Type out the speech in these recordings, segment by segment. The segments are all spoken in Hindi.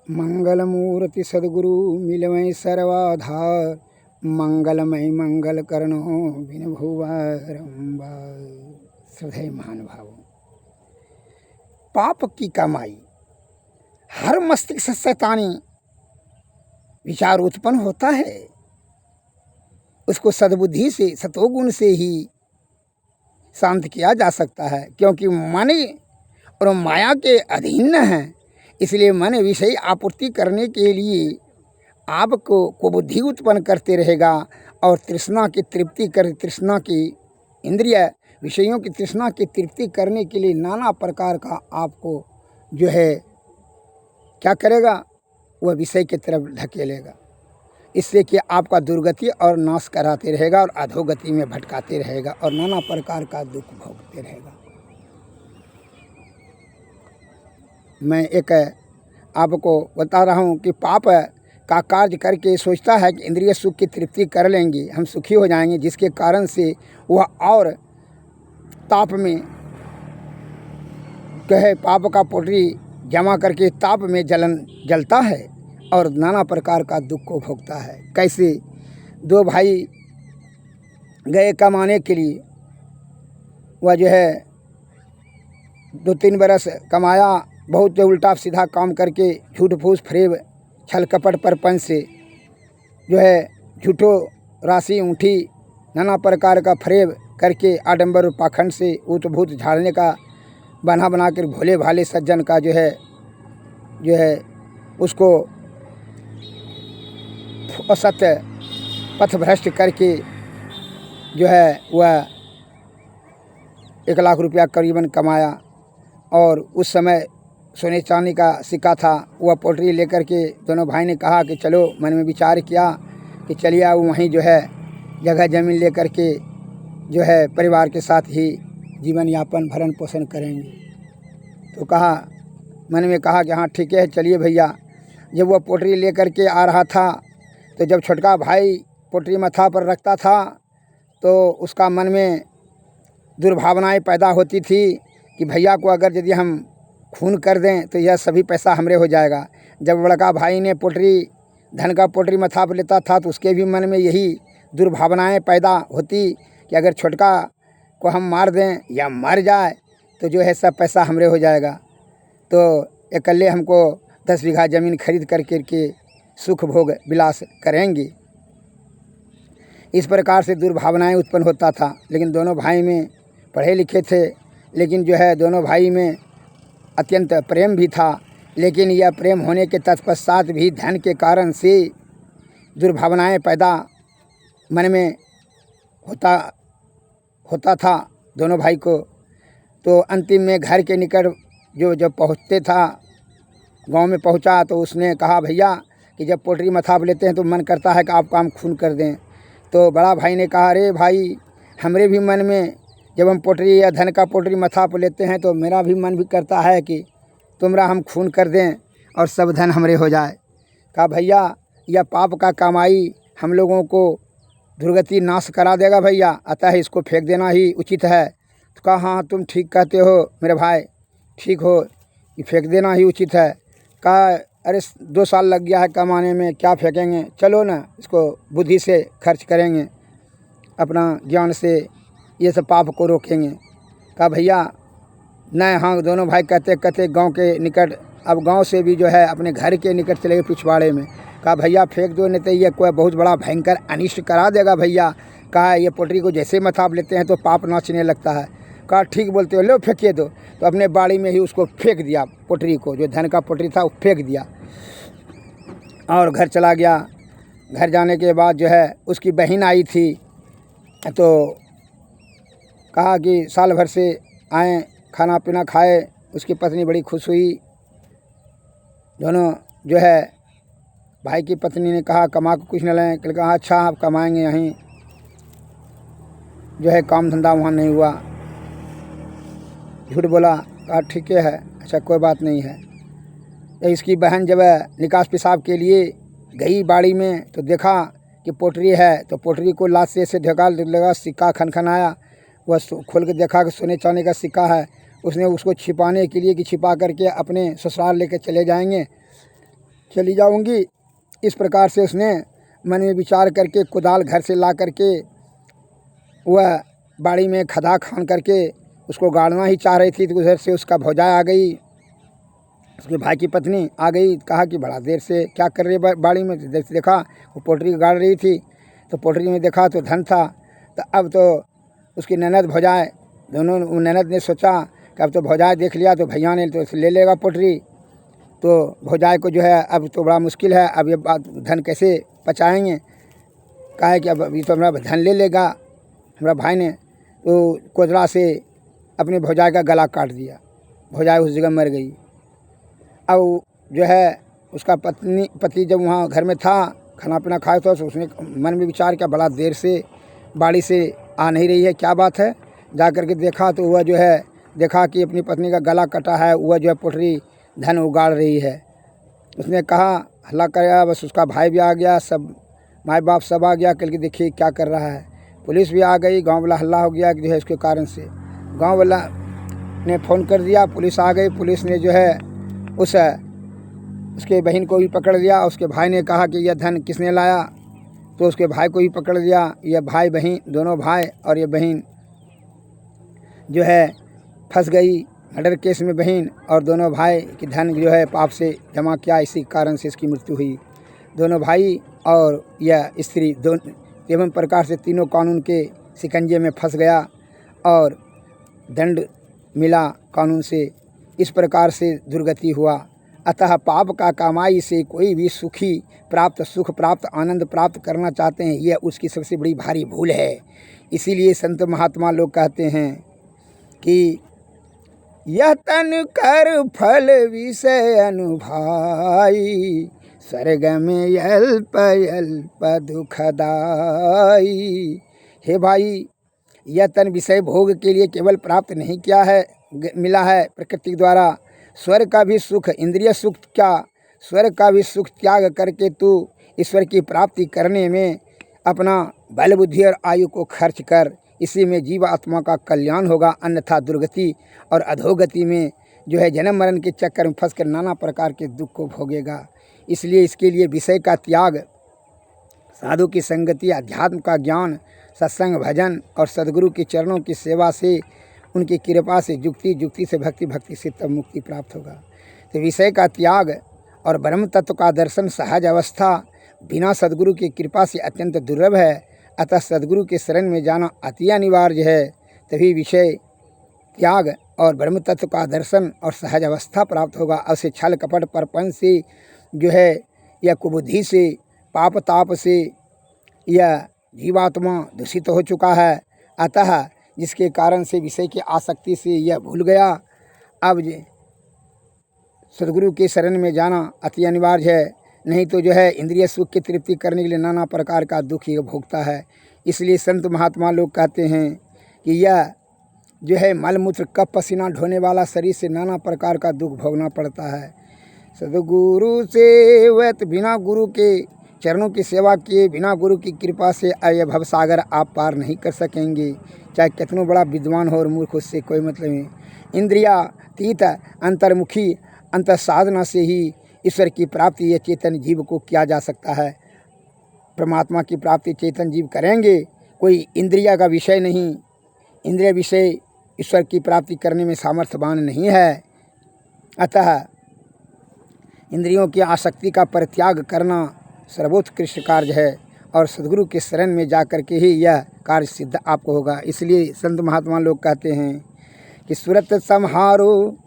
मंगलमूर्ति सद्गुरु मिलवै सर्वाधार, मंगलमय मंगल करणो बिन भुवरंबार। श्रद्धेय महानुभावों, पाप की कमाई हर मस्तिष्क से शैतानी विचार उत्पन्न होता है। उसको सद्बुद्धि से, सतोगुण से ही शांत किया जा सकता है, क्योंकि मन और माया के अधीन है। इसलिए मन विषय आपूर्ति करने के लिए आपको कुबुद्धि उत्पन्न करते रहेगा और तृष्णा की तृप्ति कर, तृष्णा की इंद्रिय विषयों की तृष्णा की तृप्ति करने के लिए नाना प्रकार का आपको जो है क्या करेगा, वह विषय की तरफ ढकेलेगा। इससे कि आपका दुर्गति और नाश कराते रहेगा और अधोगति में भटकाते रहेगा और नाना प्रकार का दुख भोगते रहेगा। मैं एक आपको बता रहा हूँ कि पाप का कार्य करके सोचता है कि इंद्रिय सुख की तृप्ति कर लेंगे, हम सुखी हो जाएंगे, जिसके कारण से वह और ताप में कहे पाप का पोटरी जमा करके ताप में जलता है और नाना प्रकार का दुख को भोगता है। कैसे दो भाई गए कमाने के लिए, वह जो है 2-3 बरस कमाया, बहुत उल्टा सीधा काम करके झूठ फूस फरेब छल कपट परपंच से जो है झूठो राशि ऊँठी नाना प्रकार का फरेब करके आडंबर पाखंड से ऊत भूत झाड़ने का बना बना कर भोले भाले सज्जन का जो है उसको असत्य पथ भ्रष्ट करके जो है वह 1 लाख रुपया करीबन कमाया। और उस समय सोने चांदी का सिक्का था, वह पोटरी लेकर के दोनों भाई ने कहा कि चलो, मन में विचार किया कि चलिए अब वहीं जो है जगह ज़मीन लेकर के जो है परिवार के साथ ही जीवन यापन भरण पोषण करेंगे। तो कहा, मन में कहा कि हाँ ठीक है, चलिए भैया। जब वह पोटरी लेकर के आ रहा था तो जब छोटका भाई पोटरी माथा पर रखता था तो उसका मन में दुर्भावनाएं पैदा होती थी कि भैया को अगर यदि हम खून कर दें तो यह सभी पैसा हमरे हो जाएगा। जब बड़का भाई ने पोटरी धन का पोटरी माथा पर लेता था तो उसके भी मन में यही दुर्भावनाएं पैदा होती कि अगर छोटका को हम मार दें या मर जाए तो जो है सब पैसा हमरे हो जाएगा, तो अकेले हमको 10 बीघा ज़मीन खरीद करके सुख भोग विलास करेंगे। इस प्रकार से दुर्भावनाएं उत्पन्न होता था। लेकिन दोनों भाई में पढ़े लिखे थे, लेकिन जो है दोनों भाई में अत्यंत प्रेम भी था। लेकिन यह प्रेम होने के तत्पश्चात भी धन के कारण से दुर्भावनाएं पैदा मन में होता था दोनों भाई को। तो अंतिम में घर के निकट जब पहुँचते था, गांव में पहुंचा, तो उसने कहा भैया कि जब पोटरी मथा पर लेते हैं तो मन करता है कि आप काम खून कर दें। तो बड़ा भाई ने कहा, अरे भाई, हमरे भी मन में जब हम पोटरी या धन का पोटरी मथा पर लेते हैं तो मेरा भी मन भी करता है कि तुमरा हम खून कर दें और सब धन हमरे हो जाए। कहा भैया, यह पाप का कमाई हम लोगों को दुर्गति नाश करा देगा भैया, अतः इसको फेंक देना ही उचित है। तो कहा हाँ तुम ठीक कहते हो मेरे भाई, ठीक हो, ये फेंक देना ही उचित है। कहा अरे 2 साल लग गया है कमाने में, क्या फेंकेंगे, चलो ना इसको बुद्धि से खर्च करेंगे, अपना ज्ञान से ये सब पाप को रोकेंगे। कहा भैया नहीं, हाँ दोनों भाई कहते कहते गांव के निकट, अब गांव से भी जो है अपने घर के निकट चले गए पिछवाड़े में। कहा भैया फेंक दो, नहीं तो ये कोई बहुत बड़ा भयंकर अनिष्ट करा देगा भैया। कहा ये पोटरी को जैसे मथा लेते हैं तो पाप नाचने लगता है। कहा ठीक बोलते हो, लो फेंकिए दो। तो अपने बाड़ी में ही उसको फेंक दिया, पोटरी को, जो धन का पोटरी था वो फेंक दिया और घर चला गया। घर जाने के बाद जो है उसकी बहन आई थी, तो कहा कि साल भर से आए, खाना पीना खाए। उसकी पत्नी बड़ी खुश हुई। दोनों जो है भाई की पत्नी ने कहा कमा को कुछ न लें। कहा अच्छा आप कमाएंगे, यहीं जो है काम धंधा वहाँ नहीं हुआ। झूठ बोला। कहा ठीक है, अच्छा कोई बात नहीं है। इसकी बहन जब निकास पेशाब के लिए गई बाड़ी में तो देखा कि पोटरी है, तो पोटरी को लात से ऐसे ढका लगा, सिक्का खनखनाया। वह खोल के देखा कि सोने चांदी का सिक्का है। उसने उसको छिपाने के लिए कि छिपा करके अपने ससुराल लेकर चले जाएंगे, चली जाऊंगी। इस प्रकार से उसने मन में विचार करके कुदाल घर से ला करके वह बाड़ी में खदा खान करके उसको गाड़ना ही चाह रही थी। तो उधर से उसका भौजाई आ गई, उसके भाई की पत्नी आ गई। कहा कि बड़ा देर से क्या कर रही है बाड़ी में। देखा वो पोल्ट्री गाड़ रही थी, तो पोल्ट्री में देखा तो धन था। तो अब तो उसकी ननद भौजाई दोनों, ननद ने सोचा कि अब तो भौजाई देख लिया तो भैया ने तो ले लेगा पोल्ट्री। तो भौजाई को जो है अब तो बड़ा मुश्किल है, अब ये बात धन कैसे पचाएंगे। कहा है कि अब ये तो हमारा धन ले लेगा हमारा भाई ने। तो कोदला से अपने भौजाई का गला काट दिया, भौजाई उस जगह मर गई। अब जो है उसका पति जब वहाँ घर में था, खाना पीना खाया था, तो उसने मन में विचार किया बड़ा देर से बाड़ी से आ नहीं रही है, क्या बात है। जा कर के देखा तो वह जो है देखा कि अपनी पत्नी का गला कटा है, वह जो है पोल्ट्री धन उगाड़ रही है। उसने कहा हल्ला कराया, बस उसका भाई भी आ गया, सब माँ बाप सब आ गया। कल के देखिए क्या कर रहा है। पुलिस भी आ गई, गांव वाला हल्ला हो गया कि जो है इसके कारण से गांव वाला ने फ़ोन कर दिया, पुलिस आ गई। पुलिस ने जो है उसके बहन को भी पकड़ लिया। उसके भाई ने कहा कि यह धन किसने लाया, तो उसके भाई को भी पकड़ लिया। यह भाई बहन दोनों भाई और ये बहन जो है फंस गई मर्डर केस में। बहन और दोनों भाई की धन जो है पाप से जमा किया, इसी कारण से इसकी मृत्यु हुई। दोनों भाई और यह स्त्री दोनों एवं प्रकार से तीनों कानून के शिकंजे में फंस गया और दंड मिला कानून से। इस प्रकार से दुर्गति हुआ। अतः पाप का कमाई से कोई भी सुख प्राप्त आनंद प्राप्त करना चाहते हैं, यह उसकी सबसे बड़ी भारी भूल है। इसीलिए संत महात्मा लोग कहते हैं कि यह तन कर फल विषय अनुभाई, स्वर्ग में अल्प अल्प दुखदाई। हे भाई, यह तन विषय भोग के लिए केवल प्राप्त नहीं किया है, मिला है प्रकृति द्वारा। स्वर्ग का भी सुख, इंद्रिय सुख क्या, स्वर्ग का भी सुख त्याग करके तू ईश्वर की प्राप्ति करने में अपना बल बुद्धि और आयु को खर्च कर। इसी में जीव आत्मा का कल्याण होगा, अन्यथा दुर्गति और अधोगति में जो है जन्म मरण के चक्कर में फंसकर नाना प्रकार के दुख को भोगेगा। इसलिए इसके लिए विषय का त्याग, साधु की संगति, अध्यात्म का ज्ञान, सत्संग, भजन और सद्गुरु के चरणों की सेवा से, उनकी कृपा से जुक्ति से भक्ति से तब मुक्ति प्राप्त होगा। तो विषय का त्याग और ब्रह्म तत्व का दर्शन सहज अवस्था बिना सद्गुरु की कृपा से अत्यंत दुर्लभ है। अतः सद्गुरु के शरण में जाना अति अनिवार्य है, तभी विषय त्याग और ब्रह्म तत्व का दर्शन और सहज अवस्था प्राप्त होगा। अवश्य छल कपट परपंच से जो है या कुबुद्धि से पाप ताप से यह जीवात्मा दूषित हो चुका है। अतः जिसके कारण से विषय की आसक्ति से यह भूल गया, अब सद्गुरु के शरण में जाना अति अनिवार्य है। नहीं तो जो है इंद्रिय सुख की तृप्ति करने के लिए नाना प्रकार का दुख ही भोगता है। इसलिए संत महात्मा लोग कहते हैं कि यह जो है मलमूत्र कप पसीना ढोने वाला शरीर से नाना प्रकार का दुख भोगना पड़ता है। सद्गुरु सेवत, बिना गुरु के चरणों की सेवा किए, बिना गुरु की कृपा से यह भवसागर आप पार नहीं कर सकेंगे। चाहे कितना बड़ा विद्वान हो और मूर्ख, उससे कोई मतलब नहीं। इंद्रियातीत अंतर्मुखी अंतर साधना से ही ईश्वर की प्राप्ति यह चेतन जीव को किया जा सकता है। परमात्मा की प्राप्ति चेतन जीव करेंगे, कोई इंद्रिया का विषय नहीं। इंद्रिय विषय ईश्वर की प्राप्ति करने में सामर्थ्यवान नहीं है। अतः इंद्रियों की आसक्ति का परित्याग करना सर्वोत्कृष्ट कार्य है और सद्गुरु के शरण में जा कर के ही यह कार्य सिद्ध आपको होगा। इसलिए संत महात्मा लोग कहते हैं कि सूरत संहारो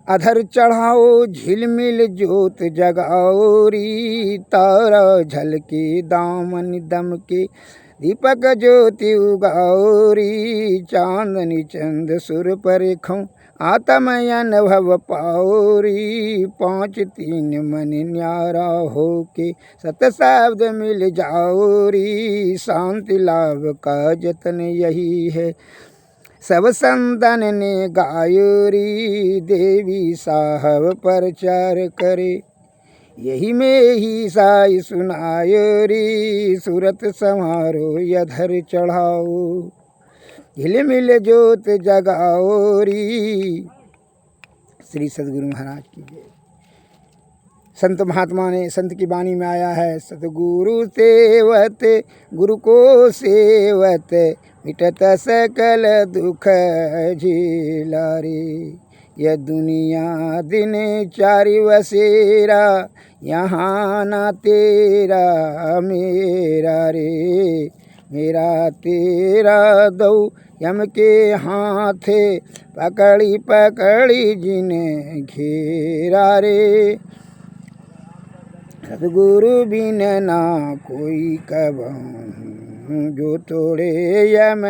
अधर चढ़ाओ, झिलमिल ज्योत जगाओरी, तारा झलके दामन दम के, दीपक ज्योति उगाओरी, चांदनी चंद सुर पर खं, आत्मय अनुभव पाओरी, 5 3 मन न्यारा हो के, सत शब्द मिल जाओरी, शांति लाभ का जतन यही है, सब संतन ने गायोरी, देवी साहब प्रचार करे, यही में ही साई सुनायोरी, सूरत समारो यधर चढ़ाओ, झिलमिल ज्योत जगाओरी। श्री सद्गुरु महाराज की जय। संत महात्मा ने संत की वाणी में आया है, सतगुरु सेवत गुरु को सेवत मिटत सकल दुख झीला रे। यह दुनिया दिन चारि बसेरा, यहाँ ना तेरा मेरा रे। मेरा तेरा दो यम के हाथे, पकड़ी पकड़ी जिन्हें घेरा रे। सतगुरु बिन ना कोई कबहूँ, जो तोड़े यम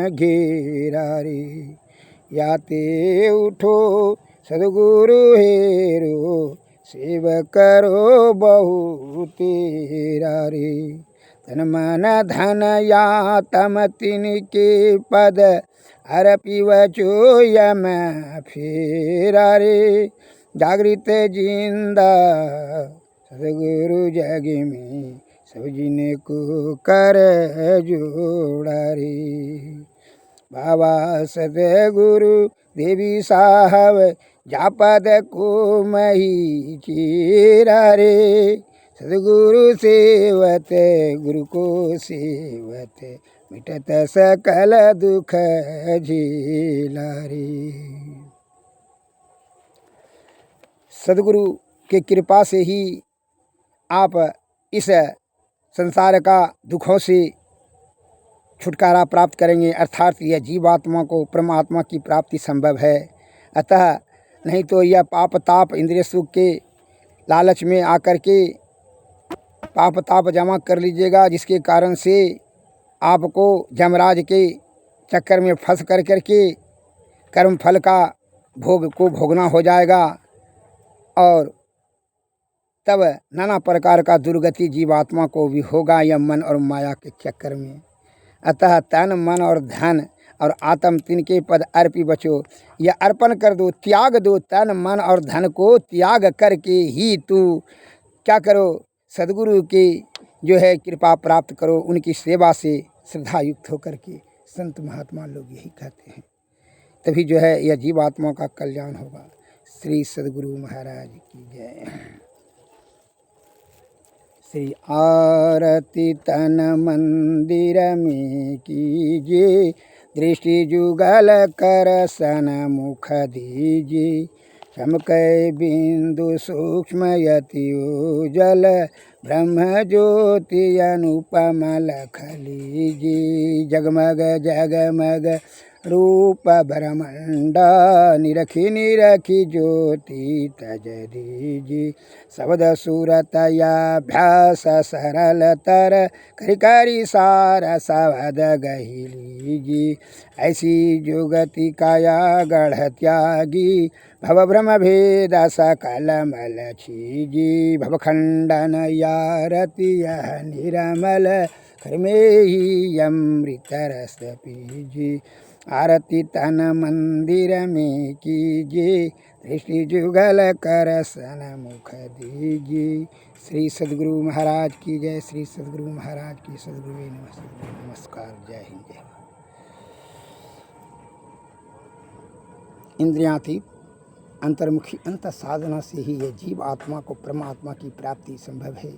घेरा रे। याते उठो सतगुरु हेरो, सेव करो बहु तेरा रे। तन मन धन या तम तिनके पद, अर्पि वचो यम फेरा रे। जागृत जिंदा सतगुरु जग में, सब जिन को कर जोड़ा रे। बाबा सतगुरु देवी साहब, जापद को मही चीरा रे। सतगुरु सेवत गुरु को सेवत, मिटत सकल दुख झेला रे। सतगुरु के कृपा से ही आप इस संसार का दुखों से छुटकारा प्राप्त करेंगे, अर्थात यह जीवात्मा को परमात्मा की प्राप्ति संभव है। अतः नहीं तो यह पाप ताप इंद्रिय सुख के लालच में आकर के पाप ताप जमा कर लीजिएगा, जिसके कारण से आपको जमराज के चक्कर में फंस कर के कर्म फल का भोग को भोगना हो जाएगा, और तब नाना प्रकार का दुर्गति जीवात्मा को भी होगा यह मन और माया के चक्कर में। अतः तन मन और धन और आत्म तिनके पद अर्पि बचो, यह अर्पण कर दो, त्याग दो। तन मन और धन को त्याग करके ही तू क्या करो, सद्गुरु की जो है कृपा प्राप्त करो। उनकी सेवा से श्रद्धा युक्त होकर के संत महात्मा लोग यही कहते हैं, तभी जो है यह जीवात्मा का कल्याण होगा। श्री सद्गुरु महाराज की जय। श्री आरती तन मंदिर में कीजिए, दृष्टि जुगल कर सन मुख दीजिए। चमकै बिंदु सूक्ष्म यति उजल, ब्रह्म ज्योति अनुपम लख लीजिए। जगमग जगमग रूप ब्रह्मांडा, निरखी निरखी ज्योति तज दीजिए। शब्द सूरत याभ्यास सरल तर, करि करि सार शब्द गहि लीजिए। ऐसी जुगति काया गढ़ त्यागी, भव भ्रम भेद सकल मल छीजी। भव खंडन यारति यह निरमल, कर में ही अमृत रस पीजी। आरती तन मंदिर में कीजिए, दृष्टि जुगल कर सन मुख दीजिए। श्री सद्गुरु महाराज की जय। श्री सद्गुरु महाराज की। सद्गुरु नमस्कार। जय हिंद जय। इंद्रियातीत अंतर्मुखी अंत साधना से ही यह जीव आत्मा को परमात्मा की प्राप्ति संभव है।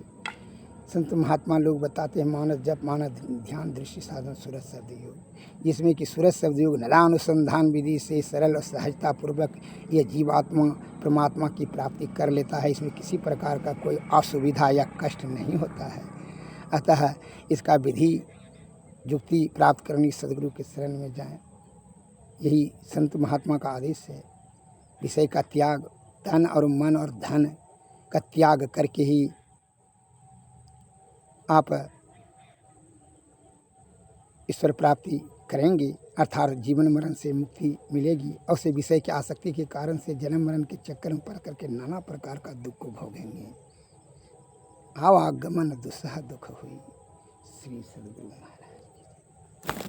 संत महात्मा लोग बताते हैं, मानस जप मानस ध्यान दृष्टि साधन सूरज शब्द योग, जिसमें कि सूरज शब्द योग नलानुसंधान विधि से सरल और सहजता पूर्वक यह जीवात्मा परमात्मा की प्राप्ति कर लेता है। इसमें किसी प्रकार का कोई असुविधा या कष्ट नहीं होता है। अतः इसका विधि युक्ति प्राप्त करनी, सद्गुरु के शरण में जाएं, यही संत महात्मा का आदेश है। विषय का त्याग, तन और मन और धन का त्याग करके ही आप ईश्वर प्राप्ति करेंगे, अर्थात जीवन मरण से मुक्ति मिलेगी। और से विषय की आसक्ति के कारण से जन्म मरण के चक्कर में पड़ करके नाना प्रकार का दुख को भोगेंगे। आवागमन दुस्सह दुख हुई। श्री सद्गुरु महाराज।